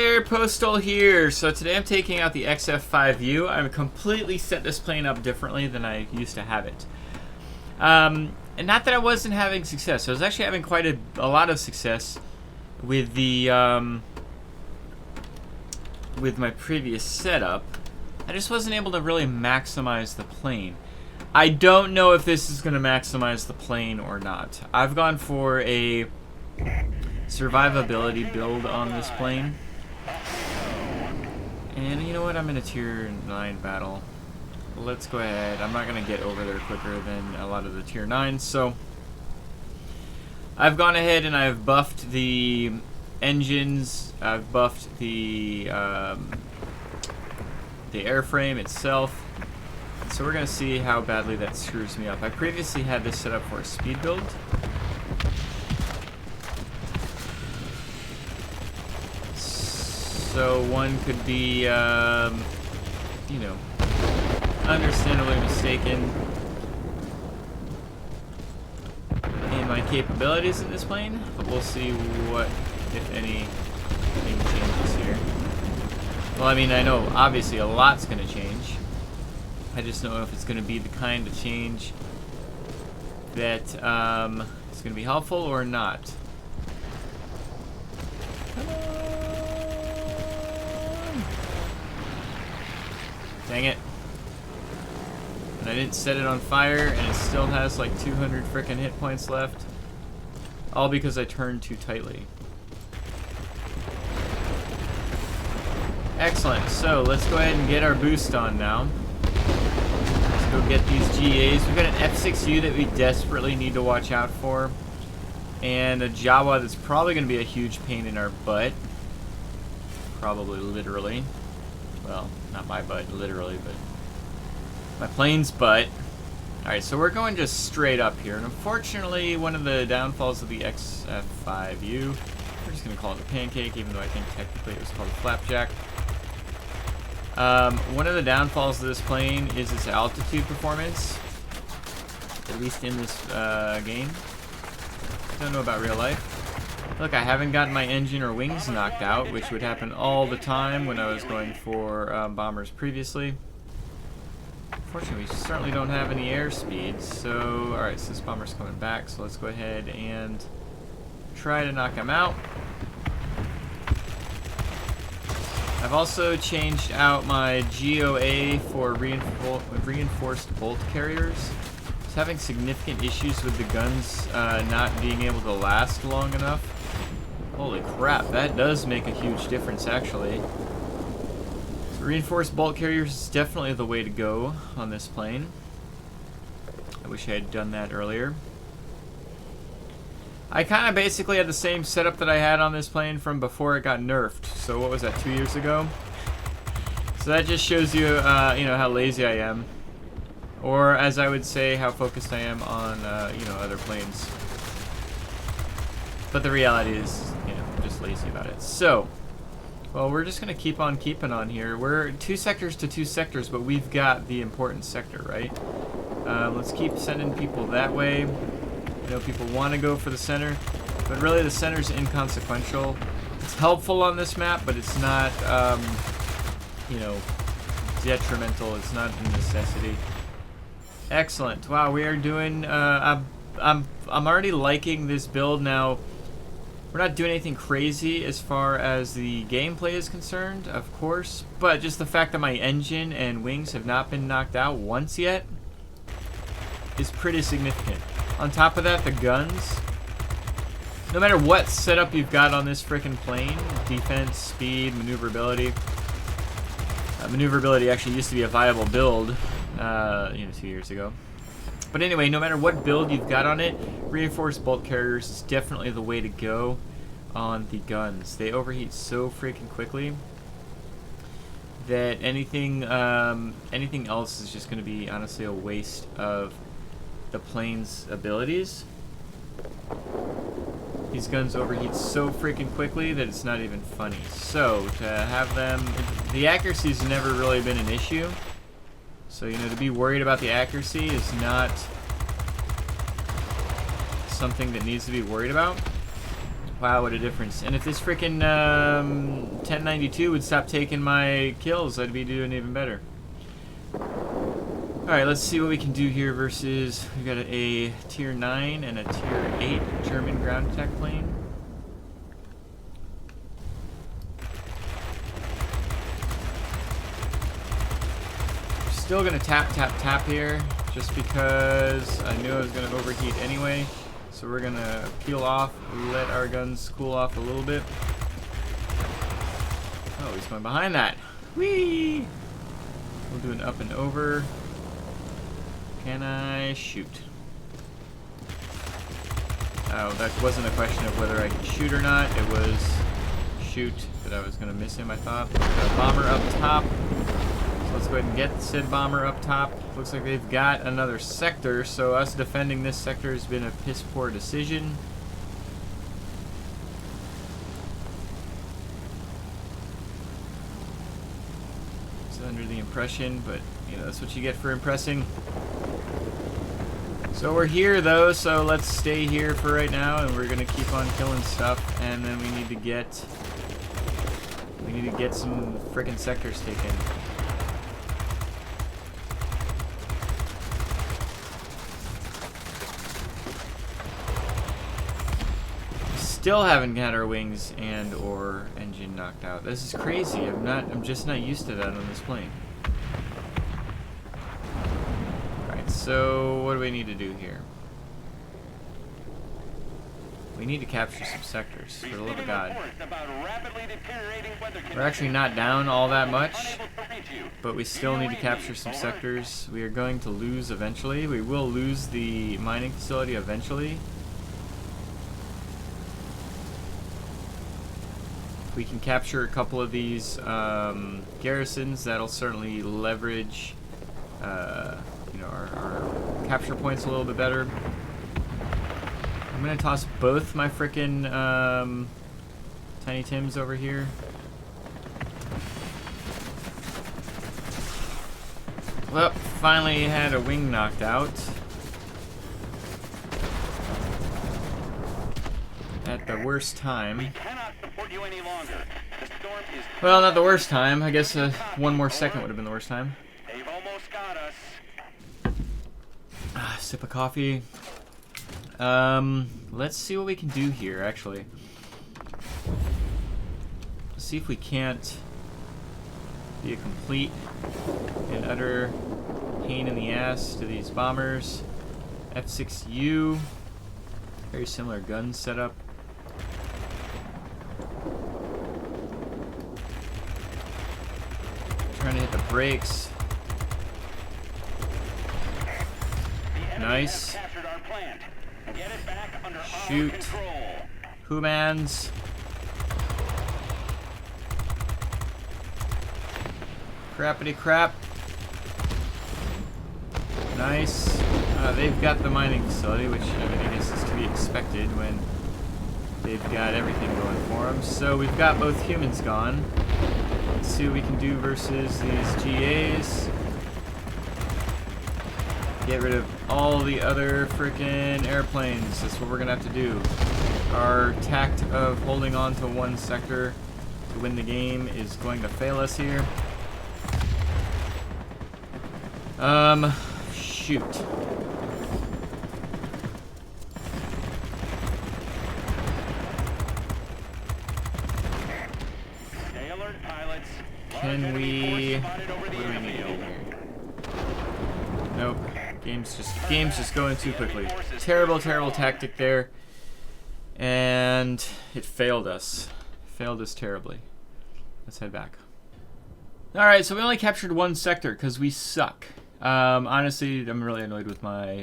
there, Postal here. So today I'm taking out the XF5U. I've completely set this plane up differently than I used to have it. And not that I wasn't having success. I was actually having quite a lot of success with the with my previous setup. I just wasn't able to really maximize the plane. I don't know if this is going to maximize the plane or not. I've gone for a survivability build on this plane. And you know what? I'm in a tier 9 battle. Let's go ahead. I'm not going to get over there quicker than a lot of the tier 9s, so I've gone ahead and I've buffed the engines. I've buffed the airframe itself. So we're going to see how badly that screws me up. I previously had this set up for a speed build. So one could be, you know, understandably mistaken in my capabilities in this plane. But we'll see what, if anything, changes here. Well, I mean, I know obviously a lot's going to change. I just don't know if it's going to be the kind of change that is going to be helpful or not. Come on. Dang it. And I didn't set it on fire, and it still has like 200 frickin' hit points left. All because I turned too tightly. Excellent. So let's go ahead and get our boost on now. Go get these GAs. We've got an F6U that we desperately need to watch out for, and a Jawa that's probably going to be a huge pain in our butt. Probably literally. Well, not my butt literally, but my plane's butt. Alright, so we're going just straight up here, and unfortunately one of the downfalls of the XF5U, we're just going to call it a pancake, even though I think technically it was called a flapjack. One of the downfalls of this plane is its altitude performance, at least in this game. Don't know about real life. Look, I haven't gotten my engine or wings knocked out, which would happen all the time when I was going for bombers previously. Fortunately, we certainly don't have any airspeed, so alright, so this bomber's coming back, so let's go ahead and try to knock him out. I've also changed out my GOA for reinforced bolt carriers. I was having significant issues with the guns not being able to last long enough. Holy crap, that does make a huge difference actually. So reinforced bolt carriers is definitely the way to go on this plane. I wish I had done that earlier. I kind of basically had the same setup that I had on this plane from before it got nerfed. So what was that, 2 years ago? So that just shows you, you know, how lazy I am. Or, as I would say, how focused I am on, you know, other planes. But the reality is, you know, I'm just lazy about it. So, well, we're just going to keep on keeping on here. We're 2 sectors to 2 sectors, but we've got the important sector, right? Let's keep sending people that way. I know people want to go for the center, but really the center's inconsequential. It's helpful on this map, but it's not, you know, detrimental. It's not a necessity. Excellent. Wow, we are doing. I'm already liking this build now. We're not doing anything crazy as far as the gameplay is concerned, of course, but just the fact that my engine and wings have not been knocked out once yet is pretty significant. On top of that, the guns, no matter what setup you've got on this frickin' plane, defense, speed, maneuverability. Maneuverability actually used to be a viable build, you know, 2 years ago. But anyway, no matter what build you've got on it, reinforced bolt carriers is definitely the way to go on the guns. They overheat so freaking quickly that anything else is just going to be honestly a waste of the plane's abilities. These guns overheat so freaking quickly that it's not even funny. So to have them, the accuracy's never really been an issue. So, you know, to be worried about the accuracy is not something that needs to be worried about. Wow, what a difference. And if this freaking 1092 would stop taking my kills, I'd be doing even better. Alright, let's see what we can do here versus... we got a tier 9 and a tier 8 German ground attack plane. Still gonna tap here, just because I knew I was gonna overheat anyway. So we're gonna peel off, let our guns cool off a little bit. Oh, he's going behind that. Whee! We'll do an up and over. Can I shoot? Oh, that wasn't a question of whether I could shoot or not. It was shoot, but I was gonna miss him, I thought. Got a bomber up top. Let's go ahead and get said bomber up top. Looks like they've got another sector, so us defending this sector has been a piss poor decision. It's under the impression, but you know, that's what you get for impressing. So we're here though, so let's stay here for right now, and we're gonna keep on killing stuff, and then we need to get some frickin' sectors taken. Still haven't got our wings and or engine knocked out. This is crazy. I'm just not used to that on this plane. Alright, so what do we need to do here? We need to capture some sectors, for the love of God. We're actually not down all that much, but we still need to capture some sectors. We are going to lose eventually. We will lose the mining facility eventually. We can capture a couple of these garrisons. That'll certainly leverage, you know, our capture points a little bit better. I'm gonna toss both my frickin' Tiny Tims over here. Well, finally had a wing knocked out. At the worst time. Well, not the worst time. I guess one more second would have been the worst time. They've almost got us. Sip of coffee. Let's see what we can do here, actually. Let's see if we can't be a complete and utter pain in the ass to these bombers. F6U. Very similar gun setup. Trying to hit the brakes. Nice. Shoot. Humans. Crappity crap. Nice. They've got the mining facility, which I mean, I guess is to be expected when they've got everything going for them. So we've got both humans gone. Let's see what we can do versus these GAs. Get rid of all the other freaking airplanes. That's what we're gonna have to do. Our tact of holding on to one sector to win the game is going to fail us here. Shoot. Stay alert, pilots. Can we... what do we need to do here? Nope. Game's just going too quickly. Terrible tactic there. And it failed us. Failed us terribly. Let's head back. Alright, so we only captured one sector because we suck. Honestly, I'm really annoyed with my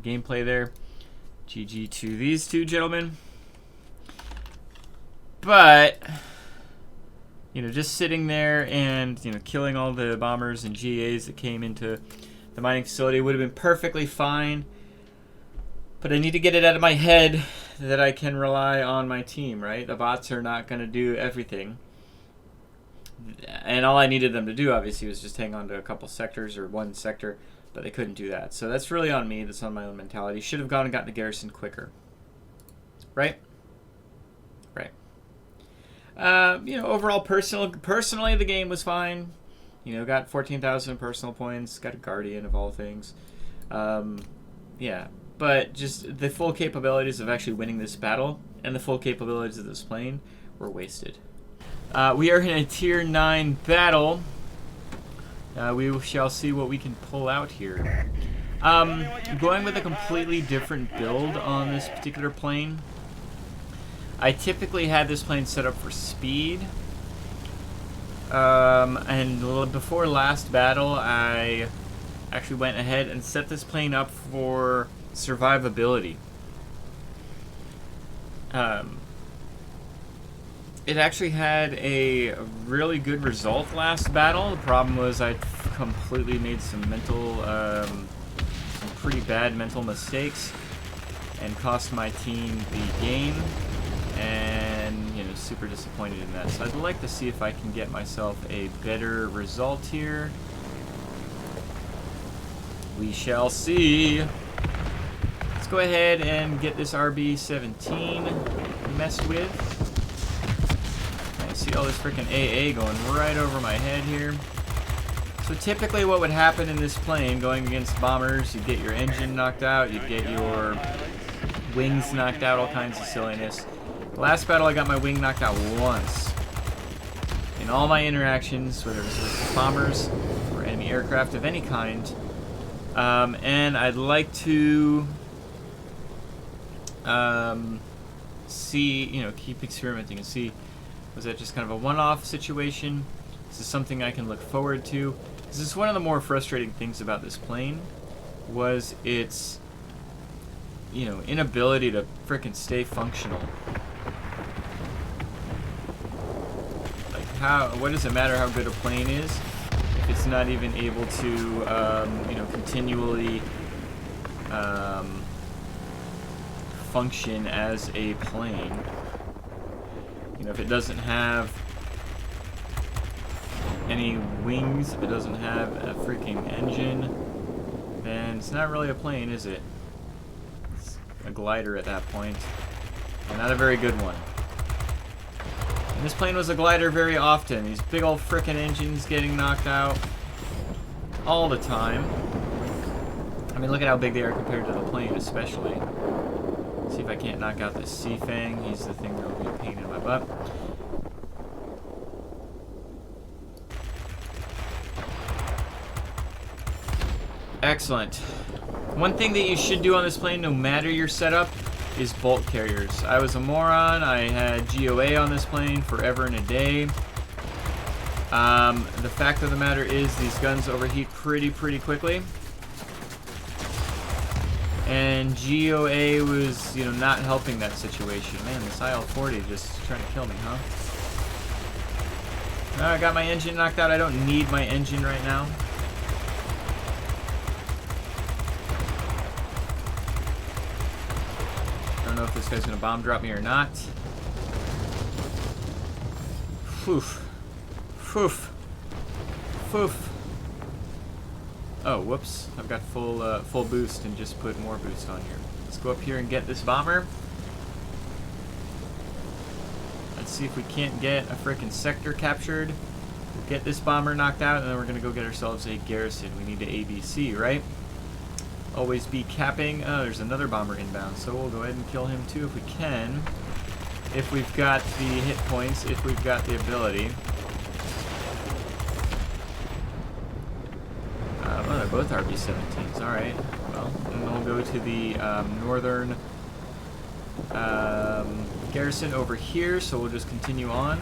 gameplay there. GG to these two gentlemen. But, you know, just sitting there and, you know, killing all the bombers and GAs that came into the mining facility would have been perfectly fine. But I need to get it out of my head that I can rely on my team, right? The bots are not going to do everything. And all I needed them to do, obviously, was just hang on to a couple sectors or one sector, but they couldn't do that. So that's really on me. That's on my own mentality. Should have gone and gotten the garrison quicker. Right? Right. You know, overall, personally, the game was fine. You know, got 14,000 personal points, got a Guardian of all things. Yeah, but just the full capabilities of actually winning this battle and the full capabilities of this plane were wasted. We are in a Tier 9 battle. We shall see what we can pull out here. Going with a completely different build on this particular plane. I typically had this plane set up for speed. And before last battle, I actually went ahead and set this plane up for survivability. It actually had a really good result last battle. The problem was I completely made some pretty bad mental mistakes and cost my team the game. And, you know, super disappointed in that. So I'd like to see if I can get myself a better result here. We shall see. Let's go ahead and get this RB-17 messed with. I see all this freaking AA going right over my head here. So typically what would happen in this plane going against bombers, you'd get your engine knocked out, you'd get your wings knocked out, all kinds of silliness. Last battle, I got my wing knocked out once. In all my interactions, whether it was with bombers or enemy aircraft of any kind. And I'd like to see, you know, keep experimenting and see, was that just kind of a one-off situation? Is this something I can look forward to? This is one of the more frustrating things about this plane, was its, you know, inability to frickin' stay functional. What does it matter how good a plane is if it's not even able to, you know, continually function as a plane? You know, if it doesn't have any wings, if it doesn't have a freaking engine, then it's not really a plane, is it? It's a glider at that point, and not a very good one. And this plane was a glider very often. These big old frickin' engines getting knocked out all the time. I mean, look at how big they are compared to the plane, especially. See if I can't knock out this Sea Fang. He's the thing that will be a pain in my butt. Excellent. One thing that you should do on this plane, no matter your setup, is bolt carriers. I was a moron. I had GOA on this plane forever and a day. The fact of the matter is these guns overheat pretty quickly. And GOA was, you know, not helping that situation. Man, this IL-40 just trying to kill me, huh? Oh, I got my engine knocked out. I don't need my engine right now. I don't know if this guy's gonna bomb drop me or not. Foof. Foof. Foof. Oh, whoops. I've got full boost and just put more boost on here. Let's go up here and get this bomber. Let's see if we can't get a frickin' sector captured. We'll get this bomber knocked out, and then we're gonna go get ourselves a garrison. We need to ABC, right? Always be capping. Oh, there's another bomber inbound, so we'll go ahead and kill him too if we can. If we've got the hit points, if we've got the ability. Oh, they're both RB-17s. Alright. Well, then we'll go to the northern garrison over here, so we'll just continue on.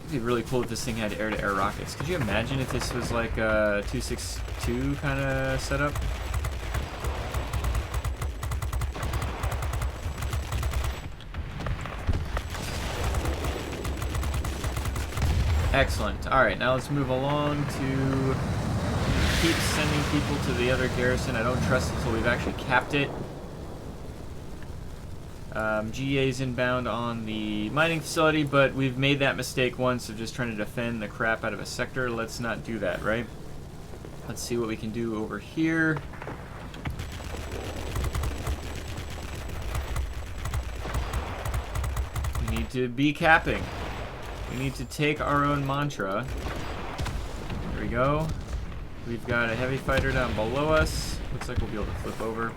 It'd be really cool if this thing had air-to-air rockets. Could you imagine if this was like a 262 kind of setup? Excellent. Alright, now let's move along to keep sending people to the other garrison. I don't trust it until we've actually capped it. GA's inbound on the mining facility, but we've made that mistake once of just trying to defend the crap out of a sector. Let's not do that, right? Let's see what we can do over here. need to be capping. We need to take our own mantra. There we go. We've got a heavy fighter down below us. Looks like we'll be able to flip over.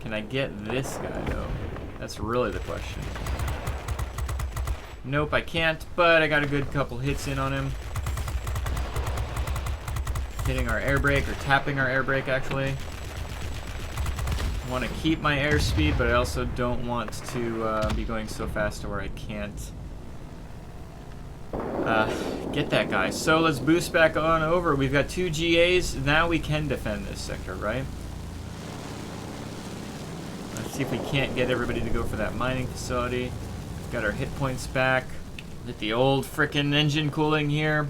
Can I get this guy, though? That's really the question. Nope, I can't, but I got a good couple hits in on him. Hitting our air brake, or tapping our air brake, actually. I want to keep my airspeed, but I also don't want to be going so fast to where I can't get that guy. So let's boost back on over. We've got 2 GAs. Now we can defend this sector, right? Let's see if we can't get everybody to go for that mining facility. Got our hit points back. Hit the old frickin' engine cooling here.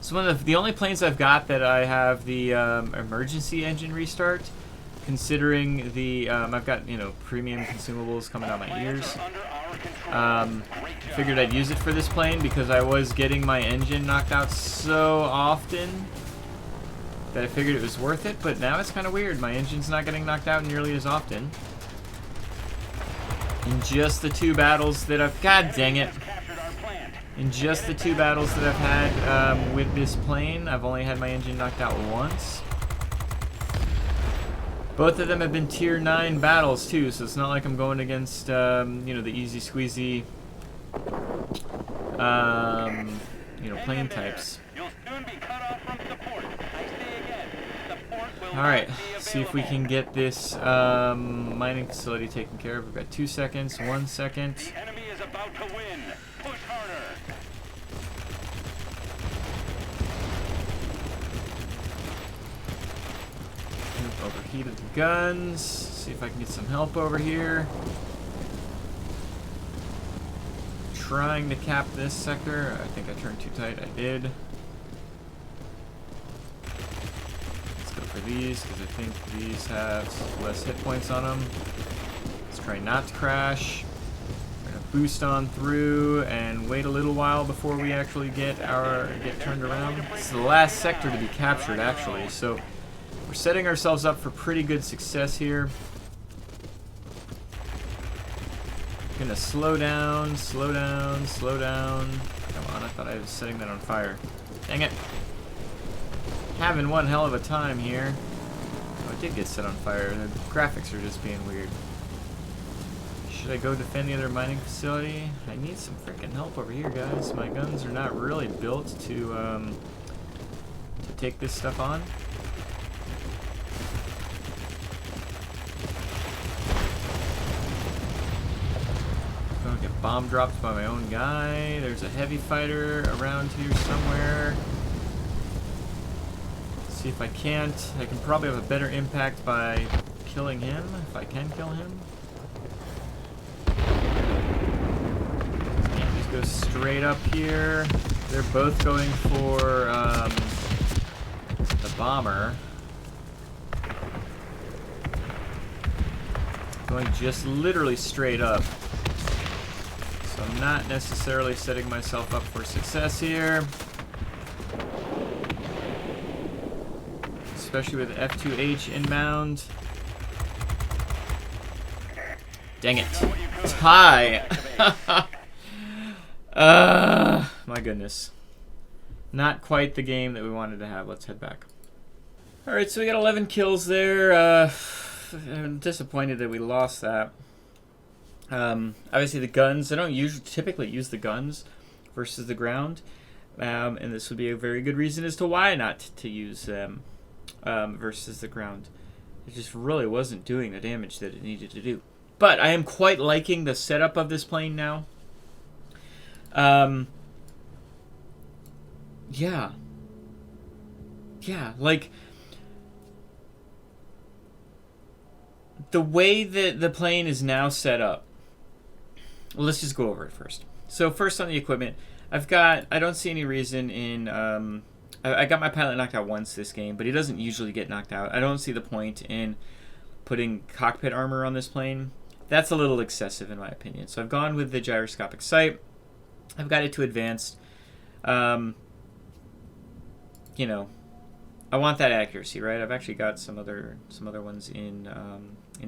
It's one of the only planes I've got that I have the emergency engine restart. Considering the, I've got, you know, premium consumables coming out my ears. Figured I'd use it for this plane because I was getting my engine knocked out so often that I figured it was worth it, but now it's kind of weird. My engine's not getting knocked out nearly as often. In just the 2 battles that I've... God dang it. In just the 2 battles that I've had with this plane, I've only had my engine knocked out once. Both of them have been tier 9 battles too, so it's not like I'm going against, you know, the easy squeezy, you know, plane types. Alright, see if we can get this mining facility taken care of. We've got 2 seconds, 1 second. The enemy is about to win. Push harder. Overheated the guns. See if I can get some help over here. Trying to cap this sector. I think I turned too tight. I did. Let's go for these because I think these have less hit points on them. Let's try not to crash. We're gonna boost on through and wait a little while before we actually get turned around. This is the last sector to be captured, actually. So we're setting ourselves up for pretty good success here. Gonna slow down, slow down, slow down. Come on, I thought I was setting that on fire. Dang it. Having one hell of a time here. Oh, it did get set on fire. The graphics are just being weird. Should I go defend the other mining facility? I need some freaking help over here, guys. My guns are not really built to take this stuff on. Gonna get bomb dropped by my own guy. There's a heavy fighter around here somewhere. Let's see if I can't. I can probably have a better impact by killing him, if I can kill him. Can't just go straight up here. They're both going for the bomber. Going just literally straight up. So I'm not necessarily setting myself up for success here. Especially with F2H inbound. Dang it. Tie! My goodness. Not quite the game that we wanted to have. Let's head back. Alright, so we got 11 kills there. I'm disappointed that we lost that. Obviously the guns, I don't typically use the guns versus the ground, and this would be a very good reason as to why not to use them versus the ground. It just really wasn't doing the damage that it needed to do. But I am quite liking the setup of this plane now. Yeah, like the way that the plane is now set up. Well, let's just go over it first. So first on the equipment, I don't see any reason in, I got my pilot knocked out once this game, but he doesn't usually get knocked out. I don't see the point in putting cockpit armor on this plane. That's a little excessive in my opinion. So I've gone with the gyroscopic sight. I've got it to advanced. You know, I want that accuracy, right? I've actually got some other ones in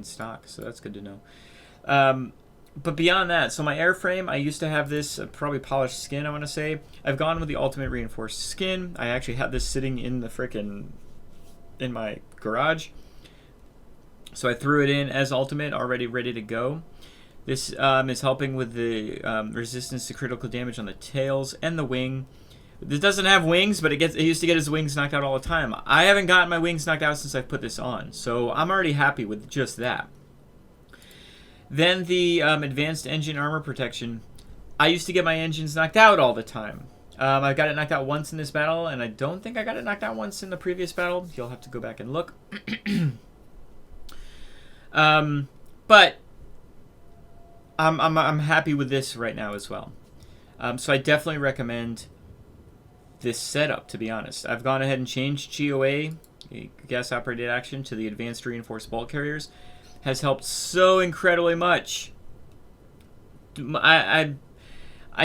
stock, so that's good to know. but beyond that, so my airframe, I used to have this probably polished skin, I want to say. I've gone with the ultimate reinforced skin. I actually had this sitting in the frickin' in my garage. So I threw it in as ultimate, already ready to go. This is helping with the resistance to critical damage on the tails and the wing. This doesn't have wings, but it used to get his wings knocked out all the time. I haven't gotten my wings knocked out since I put this on, so I'm already happy with just that. Then the advanced engine armor protection. I used to get my engines knocked out all the time. I got it knocked out once in this battle, and I don't think I got it knocked out once in the previous battle. You'll have to go back and look. But I'm happy with this right now as well. So I definitely recommend this setup, to be honest. I've gone ahead and changed GOA, gas operated action, to the advanced reinforced bulk carriers. Has helped so incredibly much. I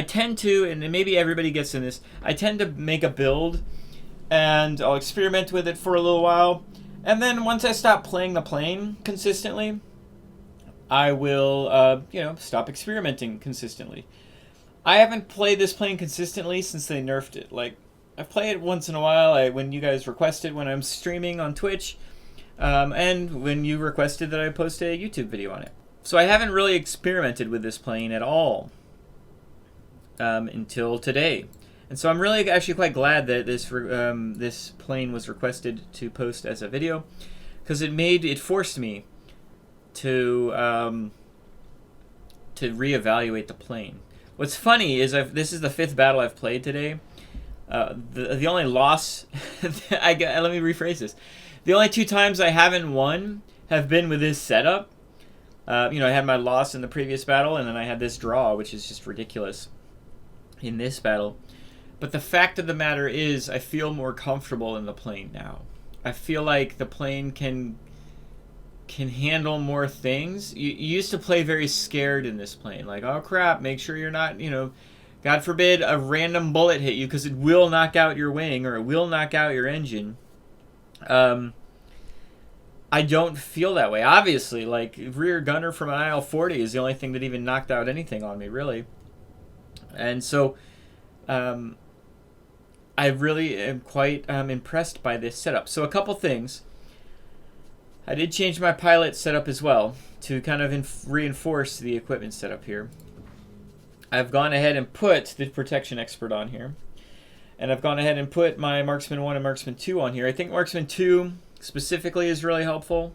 tend to, and maybe everybody gets in this, I tend to make a build and I'll experiment with it for a little while, and then once I stop playing the plane consistently, I will stop experimenting consistently. I haven't played this plane consistently since they nerfed it. Like, I play it once in a while, when you guys request it when I'm streaming on Twitch, and when you requested that I post a YouTube video on it. So I haven't really experimented with this plane at all until today. And so I'm really actually quite glad that this plane was requested to post as a video, because it forced me to reevaluate the plane. What's funny is this is the 5th battle I've played today. The only loss, let me rephrase this. The only 2 times I haven't won have been with this setup. I had my loss in the previous battle, and then I had this draw, which is just ridiculous in this battle. But the fact of the matter is, I feel more comfortable in the plane now. I feel like the plane can handle more things. You used to play very scared in this plane. Like, oh crap, make sure you're not, God forbid a random bullet hit you, because it will knock out your wing or it will knock out your engine. I don't feel that way. Obviously, like, rear gunner from an IL-40 is the only thing that even knocked out anything on me, really. And so, I really am quite impressed by this setup. So a couple things. I did change my pilot setup as well to kind of reinforce the equipment setup here. I've gone ahead and put the protection expert on here. And I've gone ahead and put my Marksman 1 and Marksman 2 on here. I think Marksman 2 specifically is really helpful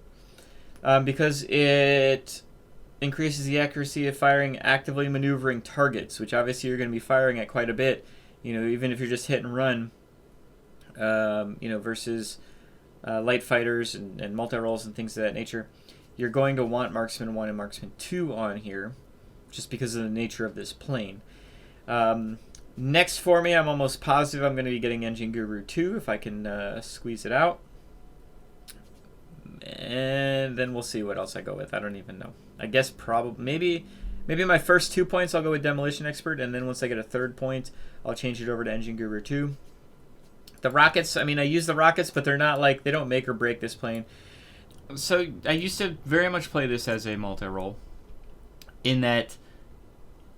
because it increases the accuracy of firing actively maneuvering targets, which obviously you're going to be firing at quite a bit, even if you're just hit and run, versus light fighters and multi-rolls and things of that nature. You're going to want Marksman 1 and Marksman 2 on here just because of the nature of this plane. Next for me, I'm almost positive I'm going to be getting Engine Guru 2 if I can squeeze it out. And then we'll see what else I go with. I don't even know. I guess maybe my first 2 points I'll go with Demolition Expert, and then once I get a 3rd point, I'll change it over to Engine Guru 2. The rockets, I use the rockets, but they're not they don't make or break this plane. So I used to very much play this as a multi-role, in that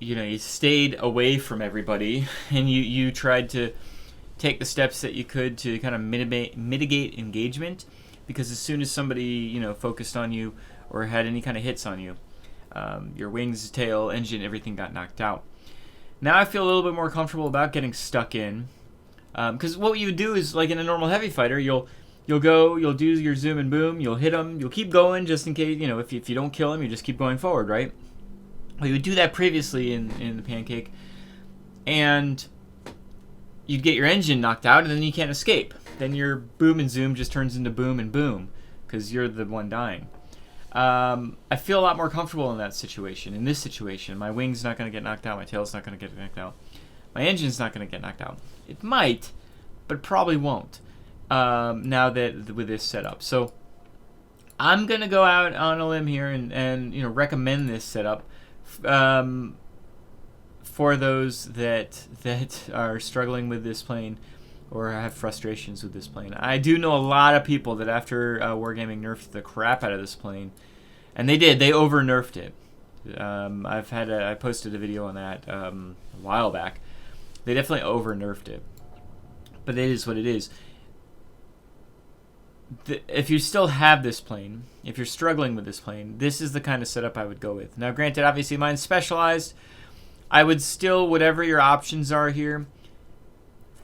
you stayed away from everybody and you tried to take the steps that you could to kind of mitigate engagement, because as soon as somebody focused on you or had any kind of hits on you, your wings, tail, engine, everything got knocked out. Now I feel a little bit more comfortable about getting stuck in, because what you do is, like in a normal heavy fighter, you'll do your zoom and boom, you'll hit them, you'll keep going just in case, if you don't kill them, you just keep going forward, right? Well, you would do that previously in the Pancake, and you'd get your engine knocked out, and then you can't escape. Then your boom and zoom just turns into boom and boom, because you're the one dying. I feel a lot more comfortable in that situation. In this situation, my wing's not going to get knocked out, my tail's not going to get knocked out, my engine's not going to get knocked out. It might, but probably won't, now that with this setup. So I'm going to go out on a limb here and recommend this setup for those that are struggling with this plane or have frustrations with this plane. I do know a lot of people that after Wargaming nerfed the crap out of this plane, and they over-nerfed it. I posted a video on that a while back. They definitely over nerfed it, but it is what it is. If you still have this plane, if you're struggling with this plane, this is the kind of setup I would go with. Now, granted, obviously mine's specialized. I would still, whatever your options are here,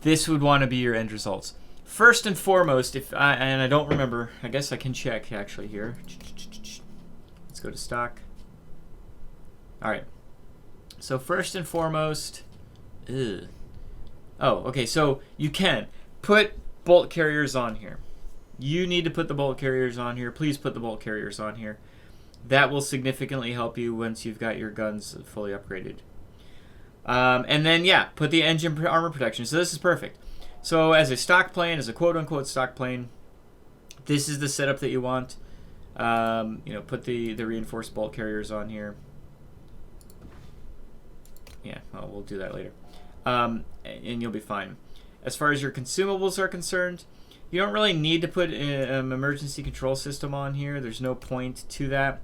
this would want to be your end results. First and foremost, and I don't remember, I guess I can check actually here. Let's go to stock. All right. So first and foremost, oh, okay. So you can put bolt carriers on here. You need to put the bolt carriers on here. Please put the bolt carriers on here. That will significantly help you once you've got your guns fully upgraded. And then, yeah, put the engine armor protection. So this is perfect. So as a stock plane, as a quote-unquote stock plane, this is the setup that you want. Put the reinforced bolt carriers on here. Yeah, well, we'll do that later. And you'll be fine. As far as your consumables are concerned, you don't really need to put an emergency control system on here. There's no point to that.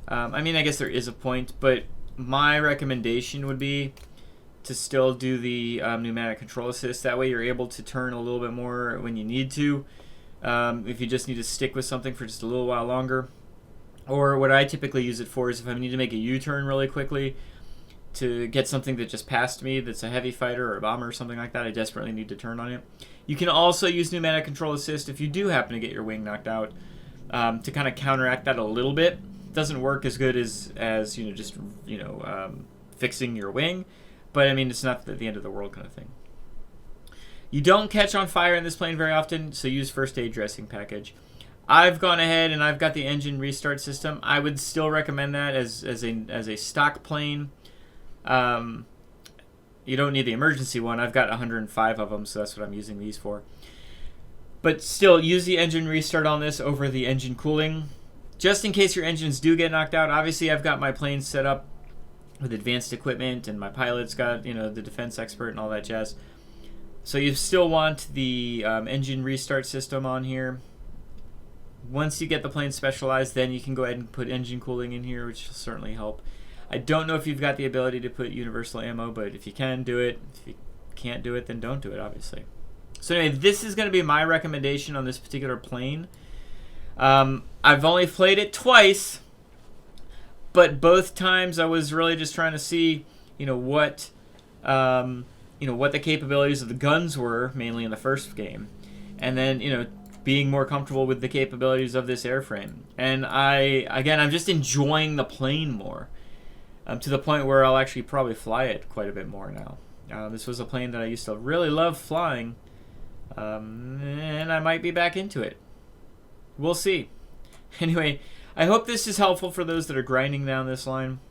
I mean, I guess there is a point, but my recommendation would be to still do the pneumatic control assist. That way you're able to turn a little bit more when you need to. If you just need to stick with something for just a little while longer. Or what I typically use it for is if I need to make a U-turn really quickly to get something that just passed me that's a heavy fighter or a bomber or something like that, I desperately need to turn on it. You can also use pneumatic control assist if you do happen to get your wing knocked out to kind of counteract that a little bit. It doesn't work as good as fixing your wing, but I mean, it's not the end of the world kind of thing. You don't catch on fire in this plane very often, so use first aid dressing package. I've gone ahead and I've got the engine restart system. I would still recommend that as a stock plane. You don't need the emergency one. I've got 105 of them, so that's what I'm using these for. But still, use the engine restart on this over the engine cooling, just in case your engines do get knocked out. Obviously, I've got my plane set up with advanced equipment, and my pilot's got the defense expert and all that jazz. So you still want the engine restart system on here. Once you get the plane specialized, then you can go ahead and put engine cooling in here, which will certainly help. I don't know if you've got the ability to put universal ammo, but if you can, do it. If you can't do it, then don't do it, obviously. So anyway, this is going to be my recommendation on this particular plane. I've only played it twice, but both times I was really just trying to see, what the capabilities of the guns were, mainly in the first game, and then, being more comfortable with the capabilities of this airframe. And I'm just enjoying the plane more. To the point where I'll actually probably fly it quite a bit more now. This was a plane that I used to really love flying, and I might be back into it. We'll see. Anyway, I hope this is helpful for those that are grinding down this line.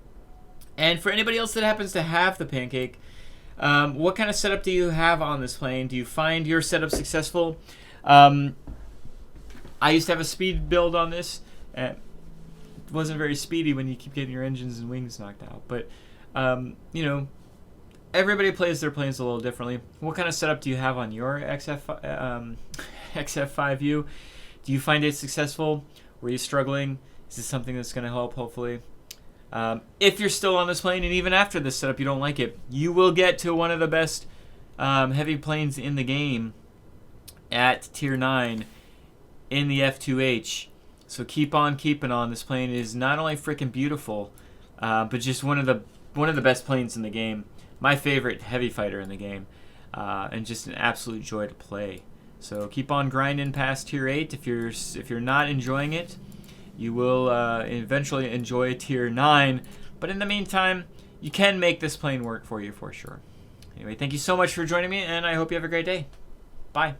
And for anybody else that happens to have the Pancake, what kind of setup do you have on this plane? Do you find your setup successful? I used to have a speed build on this. Wasn't very speedy when you keep getting your engines and wings knocked out, but everybody plays their planes a little differently. What kind of setup do you have on your XF5U? Do you find it successful? Were you struggling? Is this something that's going to help, hopefully? If you're still on this plane and even after this setup you don't like it, you will get to one of the best heavy planes in the game at tier 9 in the F2H. So keep on keeping on. This plane is not only freaking beautiful, but just one of the best planes in the game. My favorite heavy fighter in the game, and just an absolute joy to play. So keep on grinding past tier 8. If you're not enjoying it, you will eventually enjoy tier 9. But in the meantime, you can make this plane work for you for sure. Anyway, thank you so much for joining me, and I hope you have a great day. Bye.